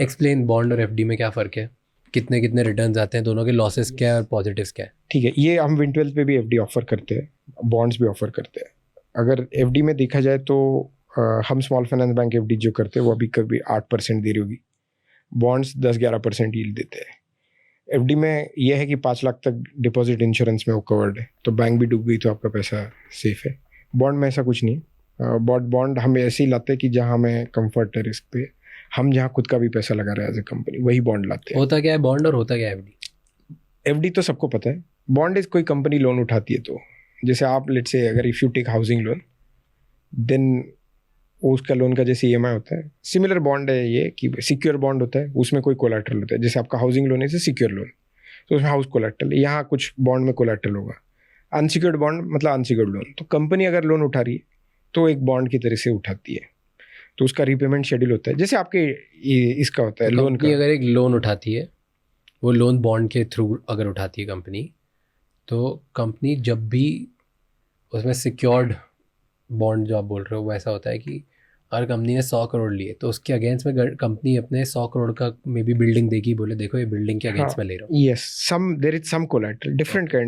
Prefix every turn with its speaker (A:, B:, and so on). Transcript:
A: Explain bond और FD में क्या फ़र्क है, कितने कितने रिटर्न्स आते हैं, दोनों के लॉसेस क्या है और पॉजिटिव्स क्या है?
B: ठीक है, ये हम विन12 पे भी एफडी ऑफर करते हैं, बॉन्ड्स भी ऑफर करते हैं। अगर एफडी में देखा जाए तो हम स्मॉल फाइनेंस बैंक एफडी जो करते हैं वो अभी कभी 8% दे रही होगी, बॉन्ड्स 10-11% यील्ड देते हैं। एफडी में यह है कि 5 लाख तक डिपॉजिट इंश्योरेंस में वो कवर्ड है, तो बैंक भी डूब गई तो आपका पैसा सेफ है। बॉन्ड में ऐसा कुछ नहीं। बॉन्ड हम ऐसे ही लाते हैं कि जहाँ हमें कंफर्ट है रिस्क पे, हम जहाँ खुद का भी पैसा लगा रहे हैं एज ए कंपनी, वही बॉन्ड लाते हैं।
A: होता क्या है बॉन्ड और होता क्या है एफडी?
B: एफडी तो सबको पता है। बॉन्ड इज कोई कंपनी लोन उठाती है, तो जैसे आप लेट्स से अगर if you take housing loan, then उसका लोन का जैसे ईएमआई होता है, सिमिलर बॉन्ड है ये कि सिक्योर बॉन्ड होता है, उसमें कोई कोलैटरल होता है। जैसे आपका हाउसिंग लोन है जैसे सिक्योर लोन, तो उसमें हाउस कोलैटरल, यहाँ कुछ बॉन्ड में कोलैटरल होगा। अनसिक्योर्ड बॉन्ड मतलब अनसिक्योर्ड लोन, तो कंपनी अगर लोन उठा रही है तो एक बॉन्ड की तरह से उठाती है, तो उसका रिपेमेंट शेड्यूल होता है जैसे आपके इसका होता है लोन का।
A: कंपनी अगर एक लोन उठाती है, वो लोन बॉन्ड के थ्रू अगर उठाती है कंपनी, तो कंपनी जब भी उसमें सिक्योर्ड बॉन्ड जो आप बोल रहे हो वो ऐसा होता है कि अगर कंपनी ने 100 करोड़ लिए तो उसके अगेंस्ट में कंपनी अपने 100 करोड़ का मे बी बिल्डिंग देगी, बोले देखो ये बिल्डिंग के अगेंस्ट में ले रहा हूँ।
B: Yes, some there is some collateral, different kind